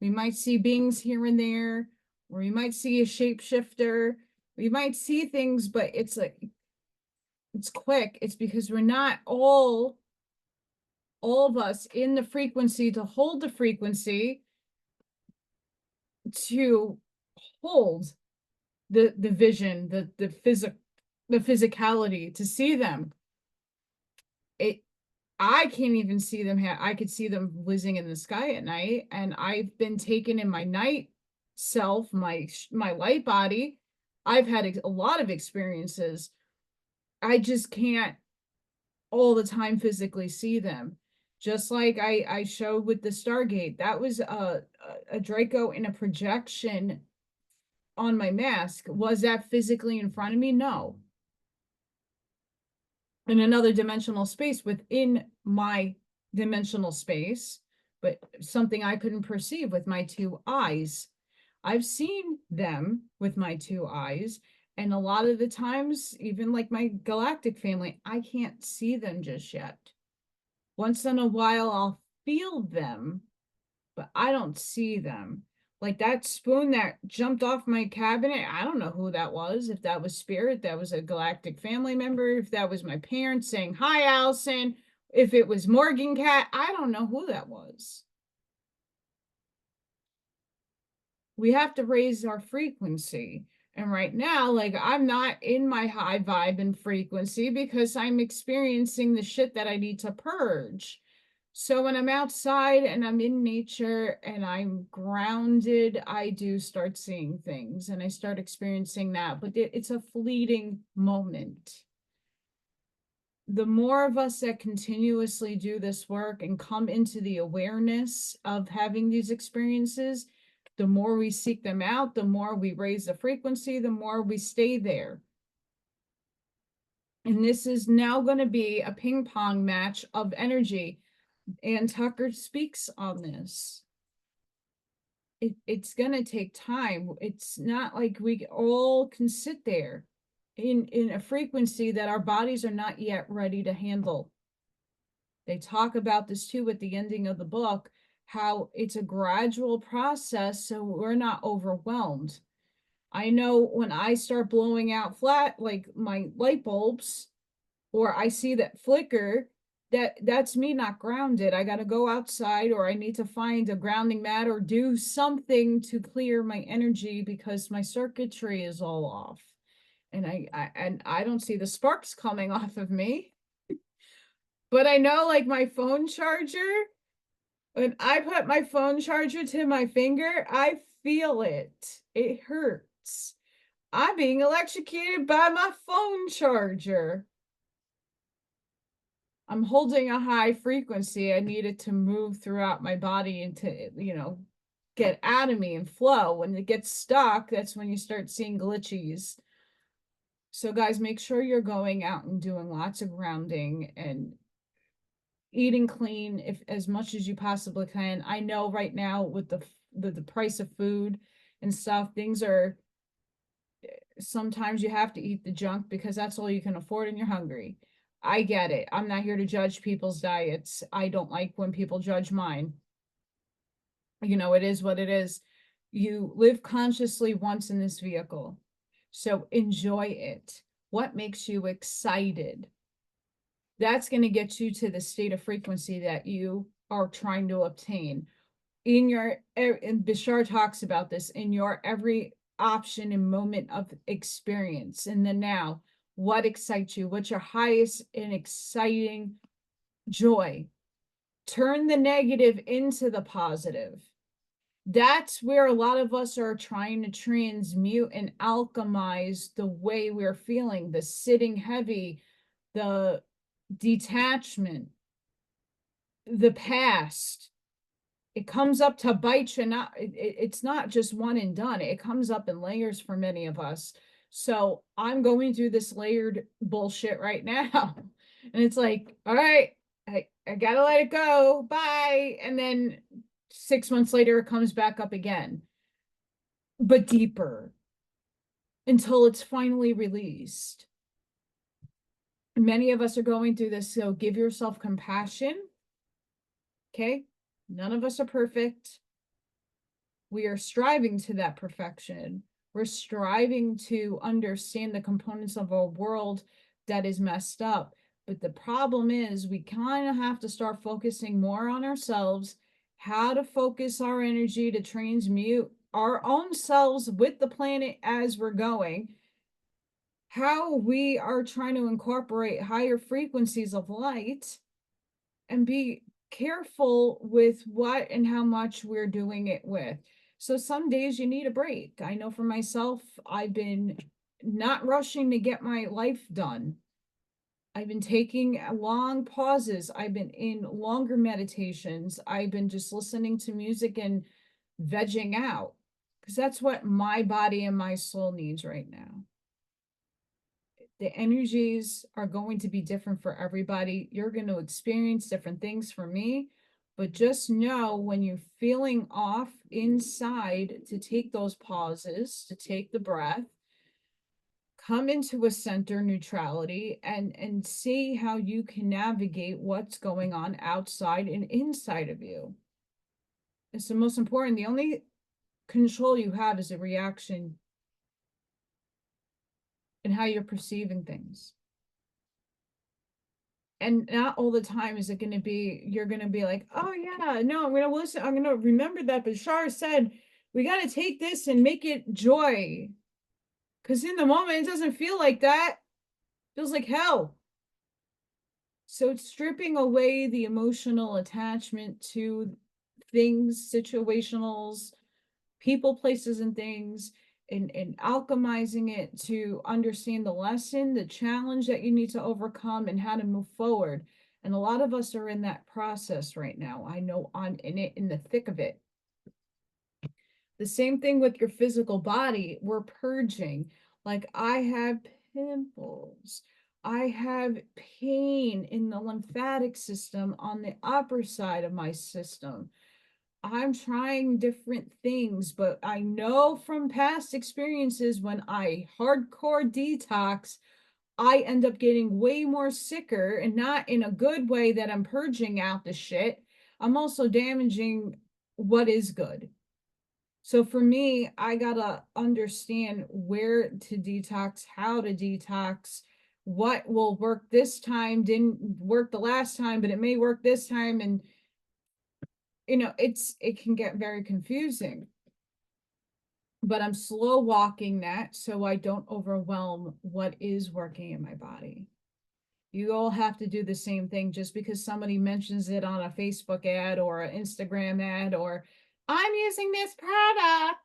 we might see beings here and there, or we might see a shapeshifter, we might see things, but it's quick. It's because we're not all of us in the frequency to hold the frequency, to hold the vision, the physicality, to see them. I can't even see them. I could see them whizzing in the sky at night, and I've been taken in my night self, my light body. I've had a lot of experiences. I just can't all the time physically see them. Just like I showed with the Stargate, that was a Draco in a projection on my mask. Was that physically in front of me? No. In another dimensional space within my dimensional space, but something I couldn't perceive with my two eyes. I've seen them with my two eyes. And a lot of the times, even like my galactic family, I can't see them just yet. Once in a while, I'll feel them, but I don't see them. Like that spoon that jumped off my cabinet, I don't know who that was. If that was spirit, that was a galactic family member, if that was my parents saying, "Hi, Allison," if it was Morgan Cat, I don't know who that was. We have to raise our frequency. And right now, like I'm not in my high vibe and frequency because I'm experiencing the shit that I need to purge. So when I'm outside and I'm in nature and I'm grounded, I do start seeing things and I start experiencing that, but it's a fleeting moment. The more of us that continuously do this work and come into the awareness of having these experiences, the more we seek them out, the more we raise the frequency, the more we stay there. And this is now going to be a ping pong match of energy. And Tucker speaks on this. It's going to take time. It's not like we all can sit there in a frequency that our bodies are not yet ready to handle. They talk about this too at the ending of the book, how it's a gradual process so we're not overwhelmed. I know when I start blowing out flat, like my light bulbs, or I see that flicker, that's me not grounded. I got to go outside, or I need to find a grounding mat or do something to clear my energy because my circuitry is all off. And I don't see the sparks coming off of me. But I know like my phone charger, when I put my phone charger to my finger, I feel it. It hurts. I'm being electrocuted by my phone charger. I'm holding a high frequency. I need it to move throughout my body and to, get out of me and flow. When it gets stuck, that's when you start seeing glitches. So guys, make sure you're going out and doing lots of grounding and eating clean if as much as you possibly can. I know right now with the price of food and stuff, things are, sometimes you have to eat the junk because that's all you can afford and you're hungry. I get it. I'm not here to judge people's diets. I don't like when people judge mine. It is what it is. You live consciously once in this vehicle. So enjoy it. What makes you excited? That's going to get you to the state of frequency that you are trying to obtain. And Bashar talks about this, in your every option and moment of experience in the now. What excites you? What's your highest and exciting joy? Turn the negative into the positive. That's where a lot of us are trying to transmute and alchemize the way we're feeling, the sitting heavy, the detachment, the past. It comes up to bite you. It's not just one and done. It comes up in layers for many of us. So I'm going through this layered bullshit right now. And it's like, all right, I gotta let it go. Bye. And then 6 months later, it comes back up again, but deeper until it's finally released. Many of us are going through this. So give yourself compassion. Okay. None of us are perfect. We are striving to that perfection. We're striving to understand the components of a world that is messed up. But the problem is we kind of have to start focusing more on ourselves, how to focus our energy to transmute our own selves with the planet as we're going, how we are trying to incorporate higher frequencies of light, and be careful with what and how much we're doing it with. So some days you need a break. I know for myself, I've been not rushing to get my life done. I've been taking long pauses. I've been in longer meditations. I've been just listening to music and vegging out because that's what my body and my soul needs right now. The energies are going to be different for everybody. You're going to experience different things. For me, But just know when you're feeling off inside to take those pauses, to take the breath, come into a center neutrality and see how you can navigate what's going on outside and inside of you. It's the most important. The only control you have is a reaction and how you're perceiving things. And not all the time is it going to be, you're going to be like, oh yeah, no, I'm going to listen. I'm going to remember that Bashar said, we got to take this and make it joy. Because in the moment, it doesn't feel like that. It feels like hell. So it's stripping away the emotional attachment to things, situationals, people, places, and things, and alchemizing it to understand the lesson, the challenge that you need to overcome, and how to move forward. And a lot of us are in that process right now. I know I'm in the thick of it. The same thing with your physical body. We're purging. Like I have pimples. I have pain in the lymphatic system on the upper side of my system. I'm trying different things, but I know from past experiences when I hardcore detox, I end up getting way more sicker, and not in a good way that I'm purging out the shit. I'm also damaging what is good. So for me, I gotta understand where to detox, how to detox, what will work this time, didn't work the last time, but it may work this time. And it can get very confusing. But I'm slow walking that so I don't overwhelm what is working in my body. You all have to do the same thing. Just because somebody mentions it on a Facebook ad or an Instagram ad, or I'm using this product,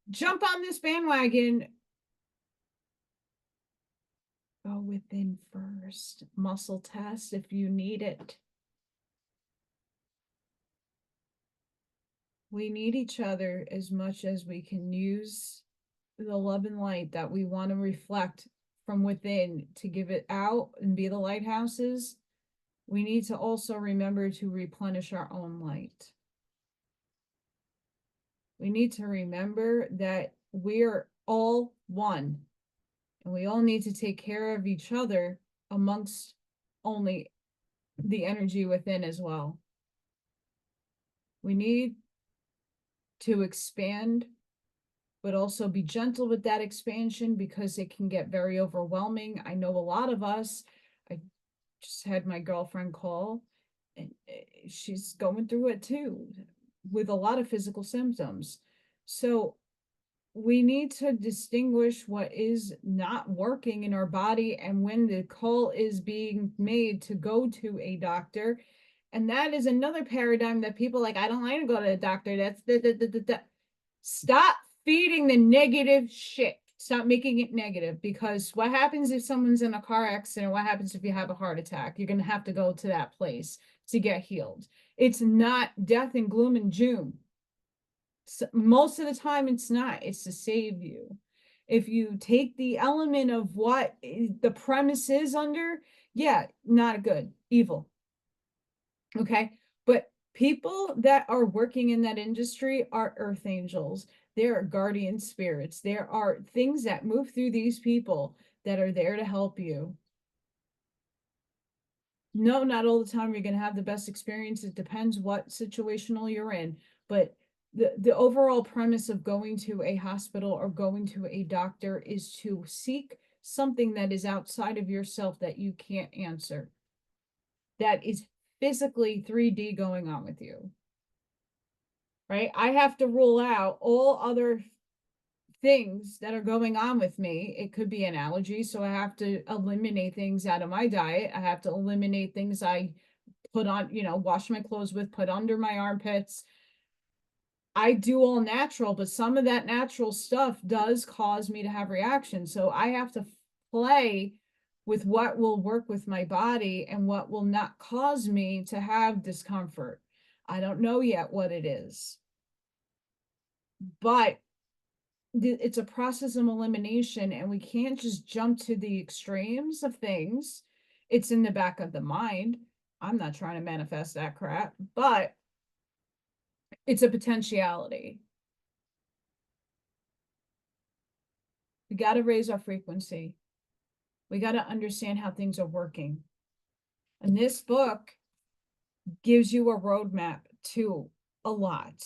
jump on this bandwagon. Go within first. Muscle test if you need it. We need each other as much as we can use the love and light that we want to reflect from within to give it out and be the lighthouses. We need to also remember to replenish our own light. We need to remember that we're all one, and we all need to take care of each other amongst only the energy within as well. We need to expand, but also be gentle with that expansion, because it can get very overwhelming. I know a lot of us, I just had my girlfriend call, and she's going through it too, with a lot of physical symptoms. So we need to distinguish what is not working in our body, and when the call is being made to go to a doctor. And that is another paradigm that people like, I don't like to go to the doctor. That's the. Stop feeding the negative shit. Stop making it negative, because what happens if someone's in a car accident? What happens if you have a heart attack? You're going to have to go to that place to get healed. It's not death and gloom and doom. So most of the time it's not. It's to save you. If you take the element of what the premise is under, yeah, not good, evil. Okay. But people that are working in that industry are earth angels. There are guardian spirits. There are things that move through these people that are there to help you. No, not all the time you're going to have the best experience. It depends what situational you're in. But the overall premise of going to a hospital or going to a doctor is to seek something that is outside of yourself that you can't answer, that is physically 3D going on with you, right? I have to rule out all other things that are going on with me. It could be an allergy, so I have to eliminate things out of my diet. I have to eliminate things I put on, wash my clothes with, put under my armpits. I do all natural, but some of that natural stuff does cause me to have reactions. So I have to play with what will work with my body and what will not cause me to have discomfort. I don't know yet what it is, but it's a process of elimination, and we can't just jump to the extremes of things. It's in the back of the mind. I'm not trying to manifest that crap, but it's a potentiality. We got to raise our frequency. We got to understand how things are working. And this book gives you a roadmap to a lot.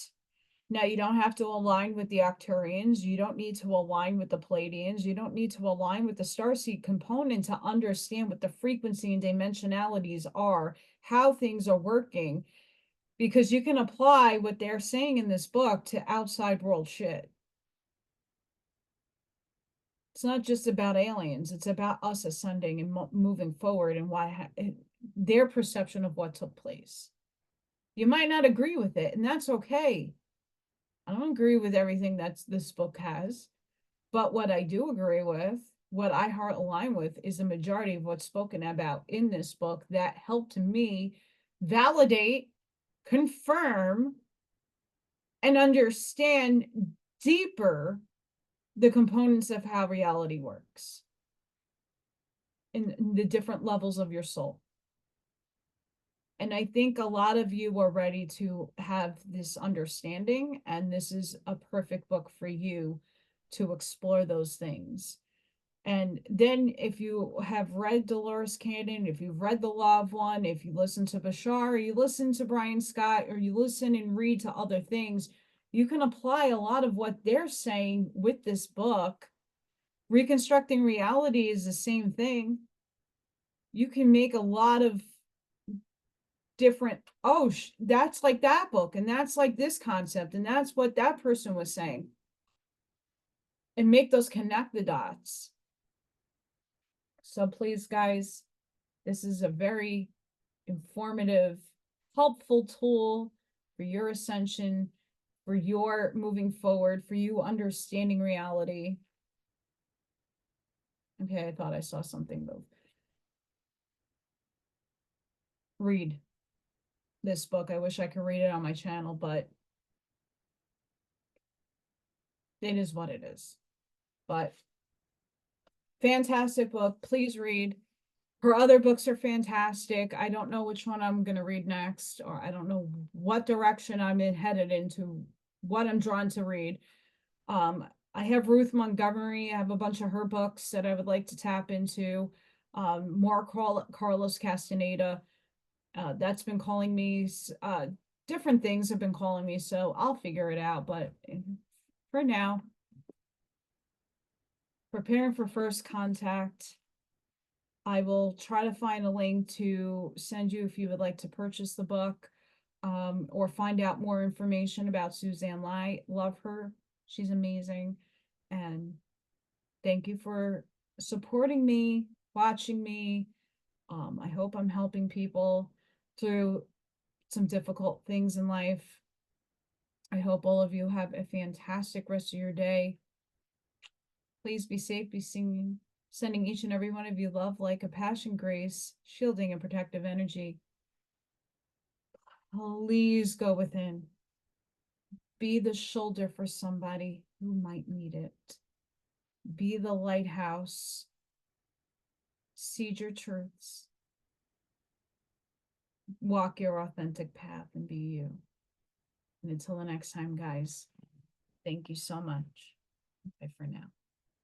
Now, you don't have to align with the Arcturians. You don't need to align with the Pleiadians. You don't need to align with the starseed component to understand what the frequency and dimensionalities are, how things are working, because you can apply what they're saying in this book to outside world shit. It's not just about aliens. It's about us ascending and moving forward and why their perception of what took place. You might not agree with it, and that's okay. I don't agree with everything that this book has, but what I do agree with, what I heart align with, is the majority of what's spoken about in this book that helped me validate, confirm, and understand deeper the components of how reality works in the different levels of your soul. And I think a lot of you are ready to have this understanding, and this is a perfect book for you to explore those things. And then if you have read Dolores Cannon, if you've read The Law of One, if you listen to Bashar, or you listen to Brian Scott, or you listen and read to other things, you can apply a lot of what they're saying with this book. Reconstructing reality is the same thing. You can make a lot of different, oh, that's like that book, and that's like this concept, and that's what that person was saying, and make those connect the dots. So please, guys, this is a very informative, helpful tool for your ascension, for your moving forward, for you understanding reality. Okay, I thought I saw something move. Read this book. I wish I could read it on my channel, but it is what it is. But fantastic book. Please read. Her other books are fantastic. I don't know which one I'm going to read next, or I don't know what direction I'm headed into, what I'm drawn to read. I have Ruth Montgomery. I have a bunch of her books that I would like to tap into. More Carlos Castaneda. That's been calling me. Different things have been calling me, so I'll figure it out. But for now, preparing for first contact. I will try to find a link to send you if you would like to purchase the book, or find out more information about Suzanne Lie. Love her. She's amazing. And thank you for supporting me, watching me. I hope I'm helping people through some difficult things in life. I hope all of you have a fantastic rest of your day. Please be safe, be singing. Sending each and every one of you love, light, compassion, grace, shielding, and protective energy. Please go within. Be the shoulder for somebody who might need it. Be the lighthouse. Seed your truths. Walk your authentic path and be you. And until the next time, guys, thank you so much. Bye for now.